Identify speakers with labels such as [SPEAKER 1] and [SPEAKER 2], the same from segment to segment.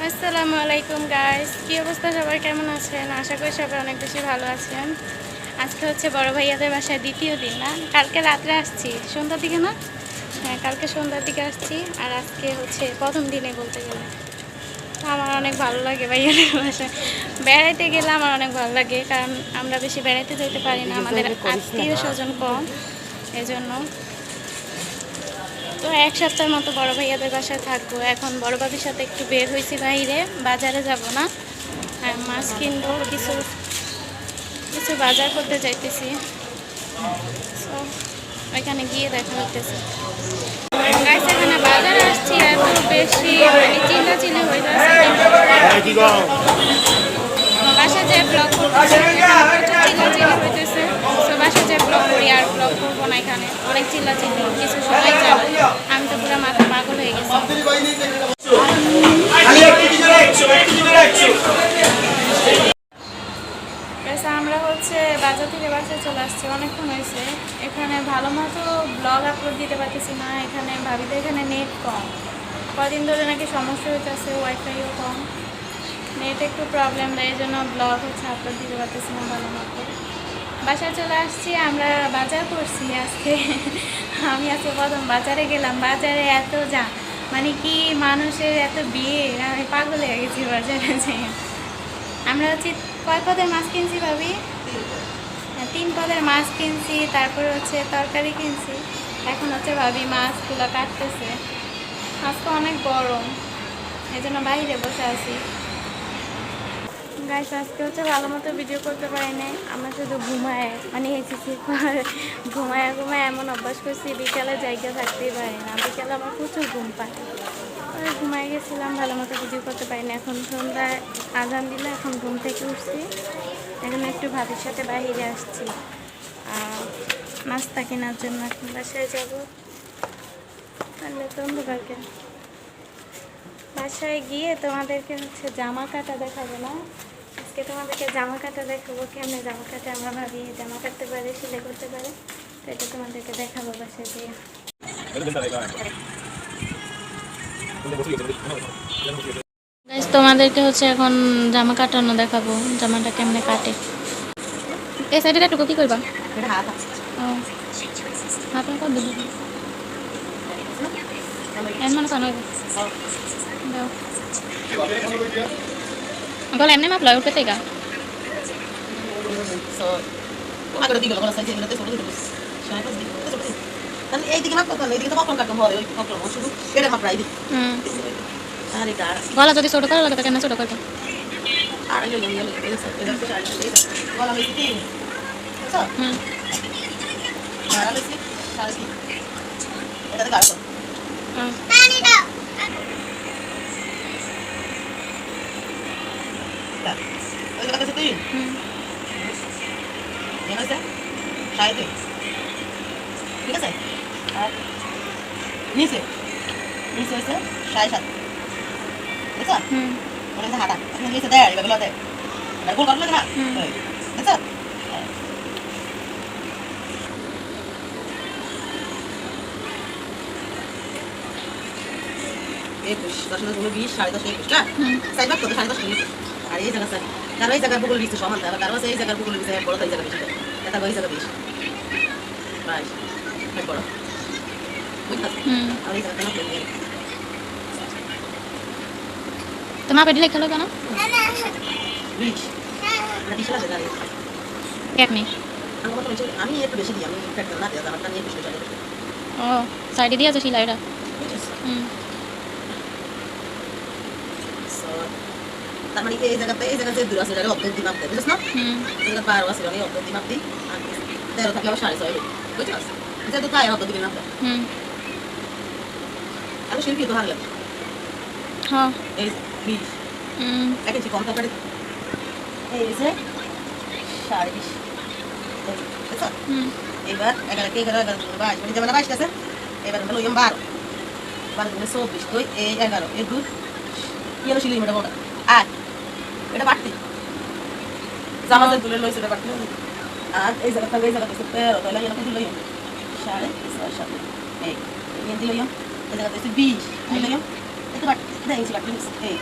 [SPEAKER 1] আসসালামু আলাইকুম গাইস, কি অবস্থা? সবাই কেমন আছেন? আশা করি সবাই অনেক বেশি ভালো আছেন। আজকে হচ্ছে বড় ভাইয়াদের বাসায় দ্বিতীয় দিন, না কালকে রাত্রে আসছি সন্ধ্যার দিকে, না হ্যাঁ কালকে সন্ধ্যার দিকে আসছি, আর আজকে হচ্ছে প্রথম দিনে বলতে গেলে। তো আমার অনেক ভালো লাগে ভাইয়াদের বাসায় বেড়াইতে গেলে, আমার অনেক ভালো লাগে, কারণ আমরা বেশি বেড়াইতে যেতে পারি না, আমাদের আত্মীয় স্বজন কম, এজন্য। তো এক সপ্তাহের মতো বড় ভাইয়াদের বাসায় থাকবো। এখন বড় ভাবির সাথে একটু বের হয়েছি বাইরে, বাজারে যাব না, হ্যাঁ মাছ কিনবো, কিছু কিছু বাজার করতে চাইতেছি। তো ওইখানে গিয়ে দেখা হইতেছে। গাইস এখানে বাজারে আসছি, এত বেশি চিল্লাচিল্লি হয়ে যাচ্ছে, বাসায় যে ব্লগ করতেছে চিল্লাচিল্লি হইতেছে। তো বাসায় যে ব্লগ করি, আর ব্লগ করবো না, এখানে অনেক চিল্লাচিল্লি, কিছু সময় যাবে, আমি তো পুরো মাথা পাগল হয়ে গেছি। আমরা হচ্ছে বাজার থেকে বাসায় চলে আসছি, অনেকক্ষণ হয়েছে। এখানে ভালো মতো ব্লগ আপলোড দিতে পারতেছি না, এখানে ভাবিতে এখানে নেট কম, কদিন ধরে নাকি সমস্যা হইতেছে, ওয়াইফাইও কম, নেট একটু প্রবলেম দেয়, এই জন্য ব্লগ হচ্ছে আপলোড দিতে পারতেছি না ভালো মতো। বাসায় চলে আসছি, আমরা বাজার করছি আজকে। আমি আজকে প্রথম বাজারে গেলাম, বাজারে এত মানে কি মানুষের এত বিয়ে, আমি পাগল হয়ে গেছি বাজারে যে। আমরা হচ্ছে কয় পদের মাছ কিনছি ভাবি? 3 পদের মাছ কিনছি, তারপরে হচ্ছে তরকারি কিনছি। এখন হচ্ছে ভাবি মাছগুলো কাটতেছে, আজকে অনেক গরম, এই জন্য বাইরে বসে আছি। গাইস আজকে হচ্ছে ভালো মতো ভিডিও করতে পারি নাই, আমরা শুধু ঘুমায় মানে এসেছি, ঘুমায় ঘুমায় এমন অভ্যাস করছি, বিকালে জায়গা থাকতেই পারি না, বিকালে আমার প্রচুর ঘুম পায়, ঘুমায় গেছিলাম, ভালো মতো ভিডিও করতে পারি না। এখন সন্ধ্যায় আজান দিলে এখন ঘুম থেকে উঠছি, এখন একটু ভাবির সাথে বাইরে আসছি নাস্তা কেনার জন্য। এখন বাসায় যাবো, তাহলে তো অন্ধকারকে বাসায় গিয়ে তোমাদেরকে হচ্ছে জামা কাটা দেখাবো, না আজকে তোমাদেরকে জামা কাটা দেখাবো, কেমন জামা কাটে আমরা ভাবি জামা কাটতে পারে, সেলাই করতে পারে, তো এটা তোমাদেরকে দেখাবো বাসায় গিয়ে। তোমাদেরকে হচ্ছে এখন জামা কাটানো দেখাবো, জামাটা কেমনে কাটে। এই সাইডে একটু কি করবা? ও হাত কত দেবো এমন কেন দাও গলা এমনি মাপ লয় উঠতে থেকে গলা যদি ছোট করা লাগে কেন ছোট করবে? ঠিক আছে, আর নিচে নিচে হচ্ছে 7.5, বুঝছো? ওটা হচ্ছে হাতা, নিচে দেয় এগুলো দেয়, গোল করলে না, বুঝছো? 21, 10, 20, 10.5, 21 না? সাইড ভাগ করতে 10.5, 21, আর এই জায়গা সারি, কারো এই জায়গার ভূগোল লিখছে সমান, তাহলে কারো আছে এই জায়গার ভূগোল লিখছে বড়, তো এই জায়গা বেশি, এটা ওই জায়গা বেশি, বাইশ বড়, বুঝছো? আর এই জায়গা কেন তোমার পেটে লেখা কেন? 20 না 20 আছে গাড়ি এক নেই, আমি একটু বেশি দিই, আমি ফ্যাক্টর না দিই, আমারটা নিয়ে বেশি চলে। ও সাইডে দিয়ে আছে সিলাইটা, তার মানে এই জায়গাতে যে দূর আছে জায়গা অর্ধেক দিমাপ দেয়, বুঝছ না? এই জায়গা 12 আছে, আমি অর্ধেক দিমাপ দিই, আর 13 থাকলে আবার 6.5, বুঝছ? যেহেতু তাই অর্ধেক দিমাপ দেয়। আমি শিল্পী তো হারলাম, হ্যাঁ এই 20 এক ইঞ্চি কম তারপরে এই যে 20.5, বুঝছ? এবার 11 22 মানে যেমন 22 আছে, এবার হলো 12 24, তো এই 11 এর 2 কি হলো শিলি মোটা মোটা, আর এটা বাড়তি জামা যে তুলে লইছে এটা বাড়তি, আর এই জায়গাটা 13, তাহলে এরকম তুলে লইম 6.5, 7 এই দিলাম, এই জায়গাতে 20 এই লইম, এটা বাড়তি দেই বাড়তি এই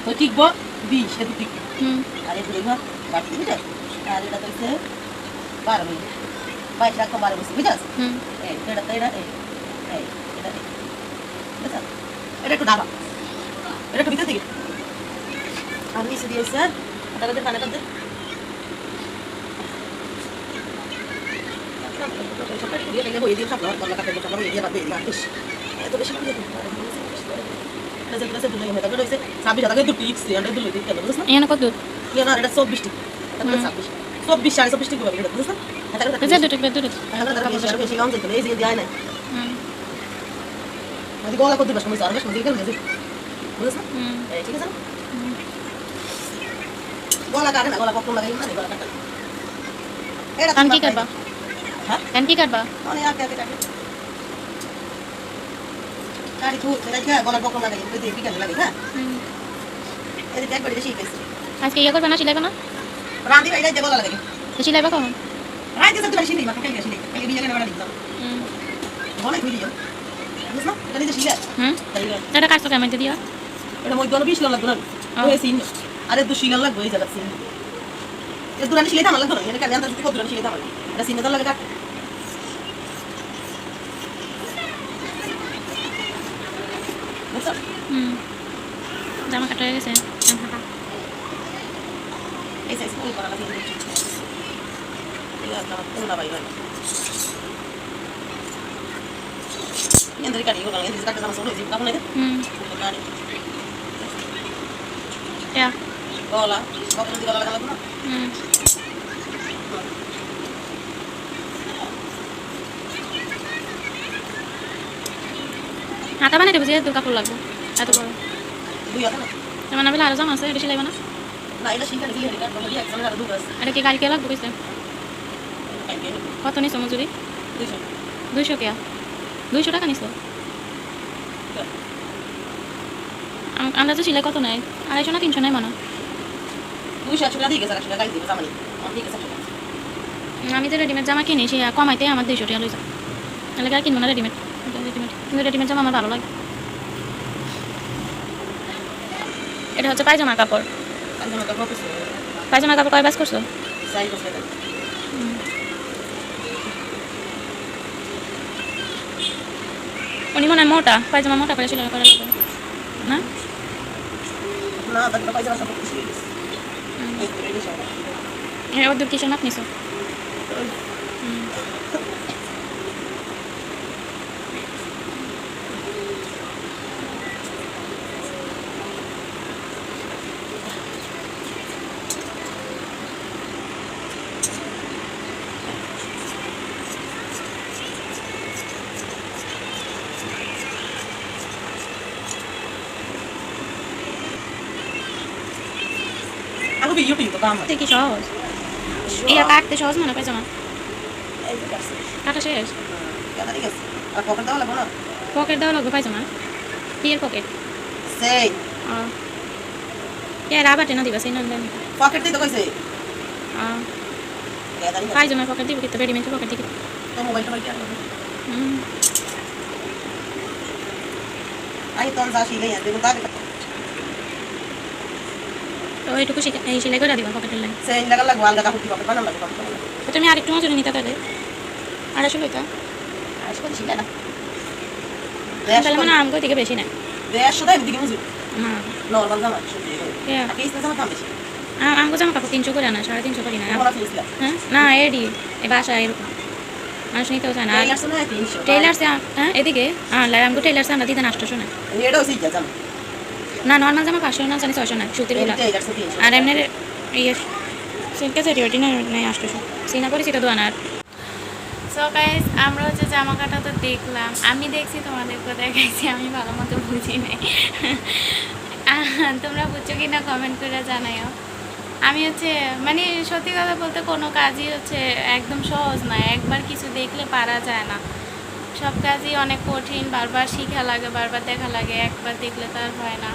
[SPEAKER 2] তো টিকবো 20 এত টিকবে
[SPEAKER 1] হুম
[SPEAKER 2] আর এই দুই ঘর বাকি বুঝছ আর এটা তো হচ্ছে 12 মিনিট 22 রাখ 12 বসে বুঝছ
[SPEAKER 1] হুম
[SPEAKER 2] এই এটা তো এটা এই এটা বুঝছ এটা একটু দাবা এটা একটু ভিতর থেকে আমি নিচে দিয়ে স্যার টাকাতে পানি করতে এত বেশি
[SPEAKER 1] এখানে কত দূর
[SPEAKER 2] 24
[SPEAKER 1] বেজে দুটো বেজে দুটো হুম হুম কান কি কাটবা কান কি কাটবা হুম আজকে ইয়ে করবে না সিলাইবে না তো সিলাইবা কখন হুম হুম এটা কাটছো কেমন দিও
[SPEAKER 2] এটা মই দোনো 20 লাগবে না ওই সিন আরে 200 টাকা লাগবে এই জায়গা সিন এর দুরানি সিলাই দাম লাগবে না এটা কালি আনতে কত দুরানি সিলাই দাম লাগবে এটা সিন দাম লাগে কাট বুঝছো
[SPEAKER 1] হুম জামা কাটা হয়ে গেছে
[SPEAKER 2] এই সাইজ ফুল করা লাগে এটা তো না ভাই ভাই কাটি গো গালে কাটা জামা সরো জিম কাপড় নাই
[SPEAKER 1] হুম
[SPEAKER 2] কাটি
[SPEAKER 1] ইয়া
[SPEAKER 2] গলা কত দিকে গলা লাগবে না
[SPEAKER 1] হুম হাতা বানাইতে বুঝি তোর কাপড় লাগবে এত বড়
[SPEAKER 2] দুই হাতে না
[SPEAKER 1] যেমন আমি আরো জামা আছে এটা সিলাইবা না
[SPEAKER 2] না এটা শিখা দিলে এটা বলি একদম আর দুটো আছে
[SPEAKER 1] এটা কি কালকে লাগবে কইছে কত নিছো মজুরি 200 কে 200 টাকা নিছো আমরা তো সিলাই কত নেয় 250 না 300 নেয় মনে
[SPEAKER 2] 200 টাকা দিয়ে গেছে 100 টাকা দিবে জামানি আমি গেছে
[SPEAKER 1] আমি যে রেডিমেড জামা কিনি সে কমাইতে আমার 200 টাকা লইছে তাহলে আর কিনবো না রেডিমেড কিন্তু রেডিমেড জামা আমার ভালো লাগে এটা হচ্ছে পায়জামার কাপড়
[SPEAKER 2] একদম একটা কত
[SPEAKER 1] পায়জামার কাপড় কয় বাস করছো
[SPEAKER 2] সাইজ আছে
[SPEAKER 1] উনি মনে হয় মোটা পায়জামা মোটা করে সেলাই করা লাগবে না
[SPEAKER 2] না দাদা পয়সা সব কিছু
[SPEAKER 1] এই ওর দূর কিসের মাপ নিছো
[SPEAKER 2] aku video itu kamu
[SPEAKER 1] দেখি সহজ এটা কাটতে সহজ মনে পায়জামা কাটা শেষ
[SPEAKER 2] আর পকেট দাও লাগবে না
[SPEAKER 1] পকেট দেওয়া লাগবে পায়জামা কি এর পকেট
[SPEAKER 2] সেই
[SPEAKER 1] কে রাবাটে না দিবা সেই না দেন
[SPEAKER 2] পকেট দিতে কইছে
[SPEAKER 1] পায়জামা পকেট দিব কিন্তু রেডিমেড পকেট দিকে
[SPEAKER 2] তো মোবাইলটা বাইকে আনো
[SPEAKER 1] হুম
[SPEAKER 2] আই তো যা শিলাই আর দেখো তাকে
[SPEAKER 1] তো এইটুকু এই সেলাই করে দিবা পকেটের লাইন
[SPEAKER 2] সেই লাগা আলগা কাপড় দিবা পকেট বানানো লাগবে পকেট
[SPEAKER 1] তুমি আরেকটু মজুরি নিতে তাহলে 250 লইতা
[SPEAKER 2] আর সব শিলাই না
[SPEAKER 1] তাহলে মানে আমগো থেকে বেশি না
[SPEAKER 2] 150 টাকা দিকে মজুরি
[SPEAKER 1] না
[SPEAKER 2] নরমাল জামা শুনতে
[SPEAKER 1] ইয়া
[SPEAKER 2] আর পিস জামা দাম বেশি
[SPEAKER 1] আমগো জামা কাপড় 300 করে আনা 350 করি না
[SPEAKER 2] আমরা ফিসলা
[SPEAKER 1] হ্যাঁ না এডি এই বাসা এরকম মানুষ নিতেও চায় না
[SPEAKER 2] টেইলার শুনে 300
[SPEAKER 1] টেইলার্স হ্যাঁ এদিকে আমগো টেইলার্স আমরা দিতে 800 না
[SPEAKER 2] এটাও সেই জামা
[SPEAKER 1] না নর্মাল জামা 500 না 600 না সুতির গুলা
[SPEAKER 2] টেইলার 300
[SPEAKER 1] আর এমনি ইয়ে সিল্কের যে রেডি নেই 800 সিনা পরিচিত দোয়ানার সো গাইস আমরা হচ্ছে জামা কাটা তো দেখলাম আমি দেখছি তোমাদেরকে দেখাইছি আমি ভালো মতো বুঝি নাই তোমরা বুঝছো কি না কমেন্ট করে জানাইও আমি হচ্ছে মানে সত্যি কথা বলতে কোনো কাজই হচ্ছে একদম সহজ না একবার কিছু দেখলে পারা যায় না সব কাজই অনেক কঠিন বারবার শিখা লাগে বারবার দেখা লাগে একবার দেখলে তার হয় না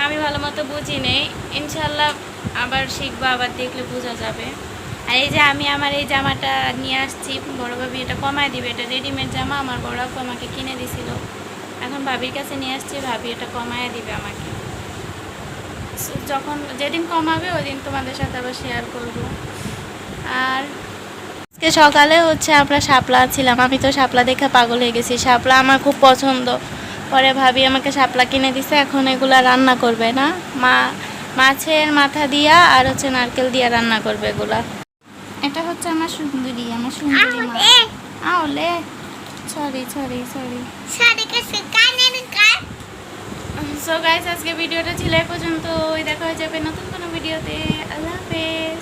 [SPEAKER 1] আমি ভালো মতো বুঝি নেই ইনশাল্লাহ আবার শিখবো আবার দেখলে বোঝা যাবে আর এই যে আমি আমার এই জামাটা নিয়ে আসছি বড় ভাবি এটা কমায় দিবে এটা রেডিমেড জামা আমার বড় আপু আমাকে কিনে দিছিল এখন ভাবির কাছে নিয়ে আসছি ভাবি এটা কমায় দিবে আমাকে যখন যেদিন কমাবে ওই দিন তোমাদের সাথে আবার শেয়ার করব। আর আজকে সকালে হচ্ছে আমরা শাপলা ছিলাম, আমি তো শাপলা দেখে পাগল হয়ে গেছি, শাপলা আমার খুব পছন্দ। পরে ভাবি আমাকে শাপলা কিনে দিছে, এখন এগুলা রান্না করবে না মা, মাছের মাথা দিয়া আর হচ্ছে নারকেল দিয়া রান্না করবে এগুলা। এটা হচ্ছে আমার সুন্দরী মা। আওলে সরি সো গাইস, আজকে ভিডিওটা ছিল এ পর্যন্ত। দেখা হয়ে যাবে নতুন কোনো ভিডিওতে। আল্লাহ হাফেজ।